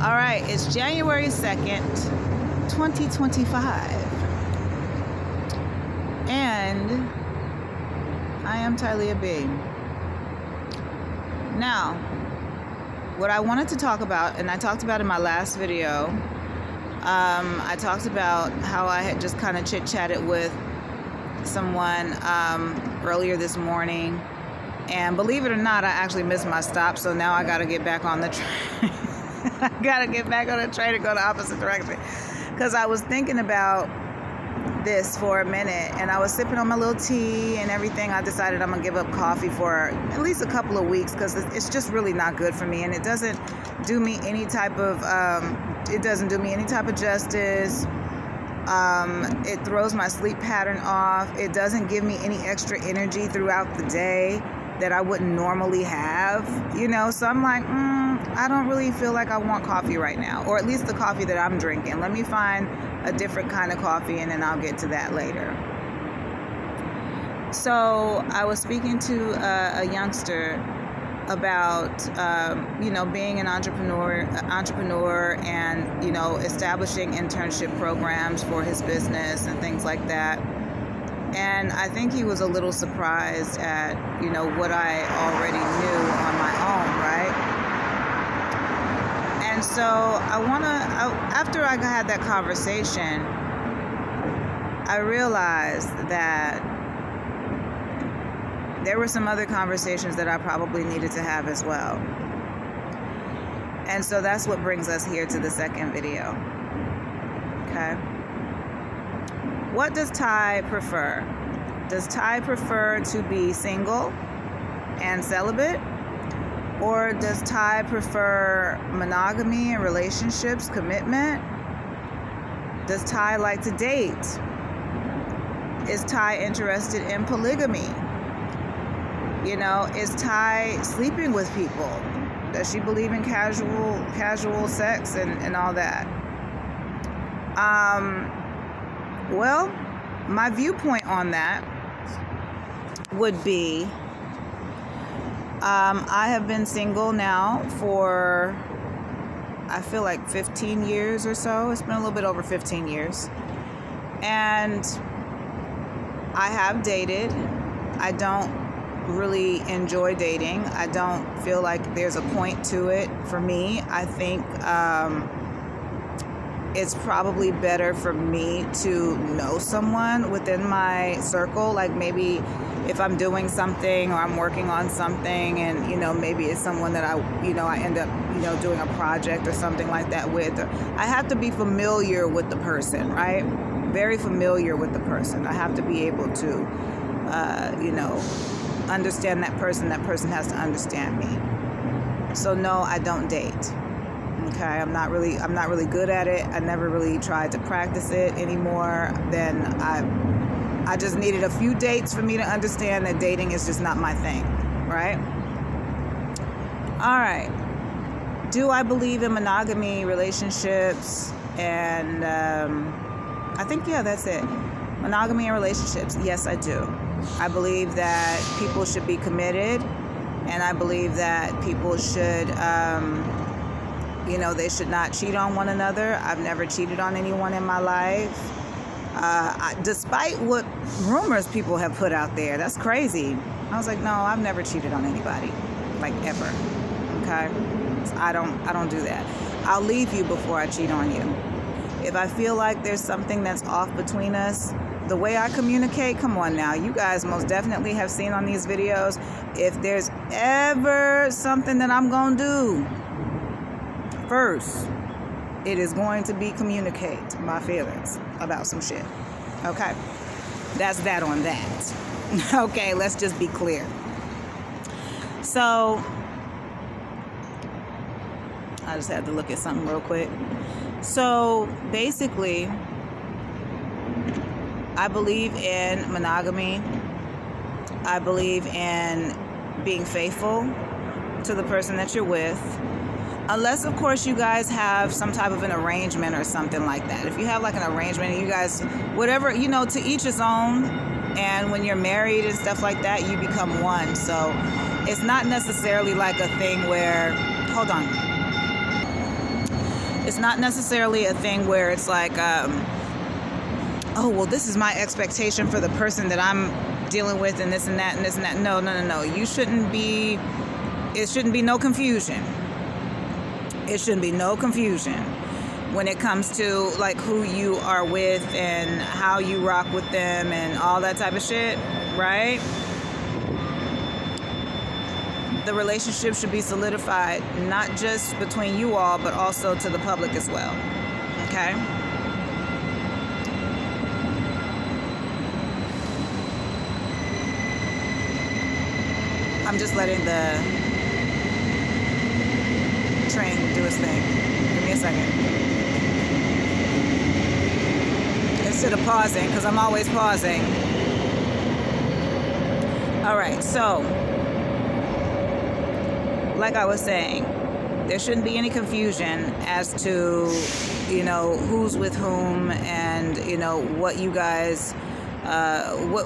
All right, it's January 2nd, 2025. And I am Tylea B. Now, what I wanted to talk about, and I talked about in my last video, I talked about how I had just kind of chit-chatted with someone earlier this morning. And believe it or not, I actually missed my stop, so now I got to get back on the train. I got to get back on the train and go the opposite direction. Because I was thinking about this for a minute, and I was sipping on my little tea and everything. I decided I'm going to give up coffee for at least a couple of weeks because it's just really not good for me, and it doesn't do me any type of justice. It throws my sleep pattern off. It doesn't give me any extra energy throughout the day that I wouldn't normally have, so I'm like, I don't really feel like I want coffee right now, or at least the coffee that I'm drinking. Let me find a different kind of coffee, and then I'll get to that later. So I was speaking to a youngster about, being an entrepreneur and, establishing internship programs for his business and things like that. And I think he was a little surprised at, what I already knew on my own, right? And so after I had that conversation, I realized that there were some other conversations that I probably needed to have as well. And so that's what brings us here to the second video. Okay. What does Ty prefer? Does Ty prefer to be single and celibate? Or does Ty prefer monogamy and relationships, commitment? Does Ty like to date? Is Ty interested in polygamy? Is Ty sleeping with people? Does she believe in casual sex and all that? Well, my viewpoint on that would be, I have been single now for, I feel like 15 years or so. It's been a little bit over 15 years. And I have dated. I don't really enjoy dating. I don't feel like there's a point to it for me. I think it's probably better for me to know someone within my circle, like maybe if I'm doing something or I'm working on something and, maybe it's someone that I end up, doing a project or something like that with. I have to be familiar with the person, right? Very familiar with the person. I have to be able to, understand that person. That person has to understand me. So no, I don't date. Okay, I'm not really good at it. I never really tried to practice it anymore. Then I just needed a few dates for me to understand that dating is just not my thing, right? All right. Do I believe in monogamy, relationships, and I think, that's it. Monogamy and relationships. Yes, I do. I believe that people should be committed, and I believe that people should, they should not cheat on one another. I've never cheated on anyone in my life. Despite what rumors people have put out there, that's crazy. I was like, no, I've never cheated on anybody, like ever. Okay, so I don't do that. I'll leave you before I cheat on you. If I feel like there's something that's off between us, the way I communicate, come on now, you guys most definitely have seen on these videos. If there's ever something that I'm gonna do, first, it is going to be communicate my feelings about some shit. Okay? That's that on that. Okay, let's just be clear. So, I just had to look at something real quick. So, basically, I believe in monogamy. I believe in being faithful to the person that you're with. Unless, of course, you guys have some type of an arrangement or something like that. If you have like an arrangement and you guys, whatever, to each his own. And when you're married and stuff like that, you become one. So it's not necessarily like a thing where, hold on. It's not necessarily a thing where it's like, oh, well, this is my expectation for the person that I'm dealing with, and this and that and this and that. No. It shouldn't be no confusion. It shouldn't be no confusion when it comes to like who you are with and how you rock with them and all that type of shit, right? The relationship should be solidified, not just between you all, but also to the public as well. Okay? I'm just letting the train do its thing. Give me a second. Instead of pausing, because I'm always pausing. All right, so like I was saying, there shouldn't be any confusion as to, who's with whom and, what you guys,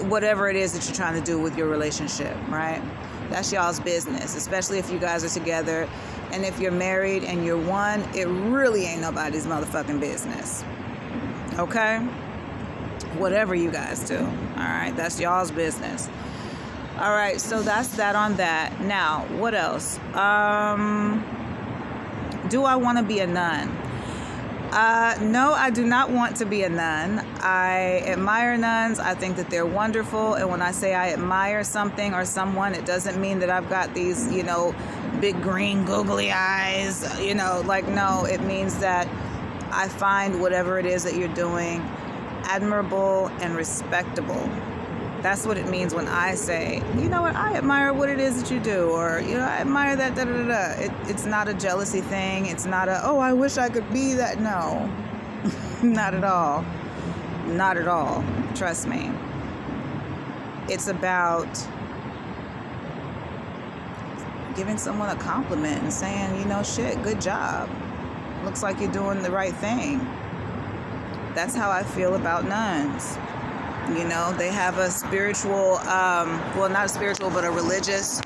whatever it is that you're trying to do with your relationship, right? That's y'all's business, especially if you guys are together. And if you're married and you're one, it really ain't nobody's motherfucking business. Okay? Whatever you guys do, all right? That's y'all's business. All right, so that's that on that. Now, what else? Do I want to be a nun? No, I do not want to be a nun. I admire nuns. I think that they're wonderful. And when I say I admire something or someone, it doesn't mean that I've got these, big green googly eyes, no, it means that I find whatever it is that you're doing admirable and respectable. That's what it means when I say, you know what, I admire what it is that you do, or, I admire that, It's not a jealousy thing. It's not oh, I wish I could be that. No, not at all. Not at all. Trust me. It's about giving someone a compliment and saying, shit, good job. Looks like you're doing the right thing. That's how I feel about nuns. They have a spiritual, not spiritual, but a religious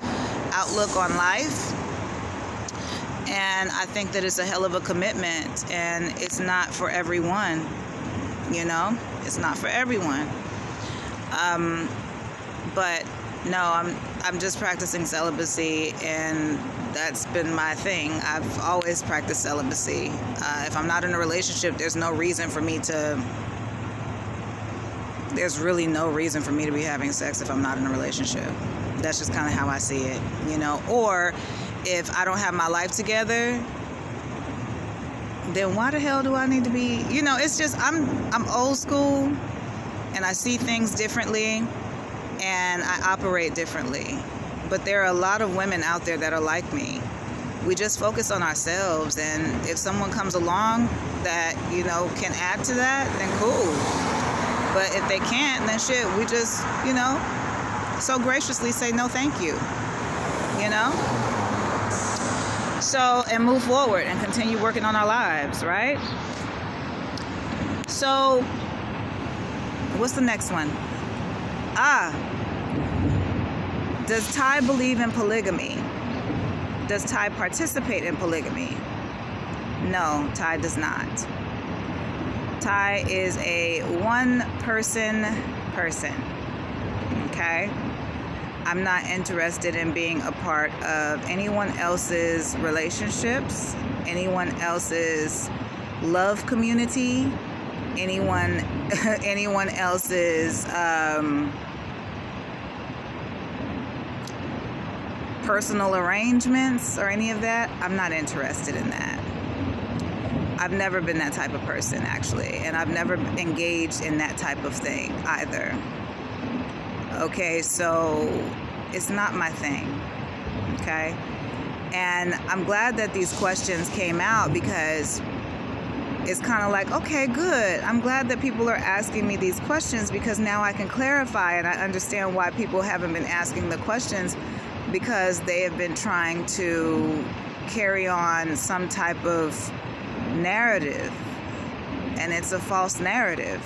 outlook on life. And I think that it's a hell of a commitment, and it's not for everyone, it's not for everyone. But no, I'm just practicing celibacy, and that's been my thing. I've always practiced celibacy. If I'm not in a relationship, there's really no reason for me to be having sex if I'm not in a relationship. That's just kind of how I see it, Or if I don't have my life together, then why the hell do I need to be? It's just I'm old school, and I see things differently, and I operate differently. But there are a lot of women out there that are like me. We just focus on ourselves, and if someone comes along that can add to that, then cool. But if they can't, then shit, we just, so graciously say no thank you, So, and move forward and continue working on our lives, right? So, what's the next one? Does Ty believe in polygamy? Does Ty participate in polygamy? No, Ty does not. Ty is a one-person, okay? I'm not interested in being a part of anyone else's relationships, anyone else's love community, anyone else's personal arrangements or any of that. I'm not interested in that. I've never been that type of person, actually, and I've never engaged in that type of thing either. Okay, so it's not my thing, okay? And I'm glad that these questions came out, because it's kind of like, okay, good. I'm glad that people are asking me these questions, because now I can clarify, and I understand why people haven't been asking the questions, because they have been trying to carry on some type of narrative, and it's a false narrative.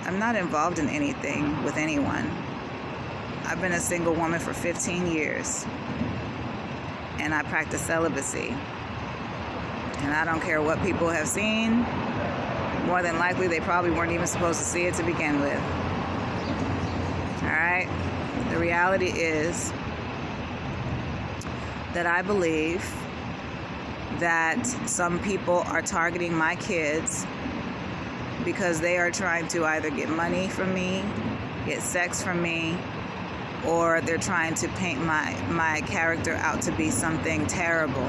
I'm not involved in anything with anyone. I've been a single woman for 15 years, and I practice celibacy. And I don't care what people have seen. More than likely, they probably weren't even supposed to see it to begin with. All right? The reality is that I believe that some people are targeting my kids because they are trying to either get money from me, get sex from me, or they're trying to paint my character out to be something terrible.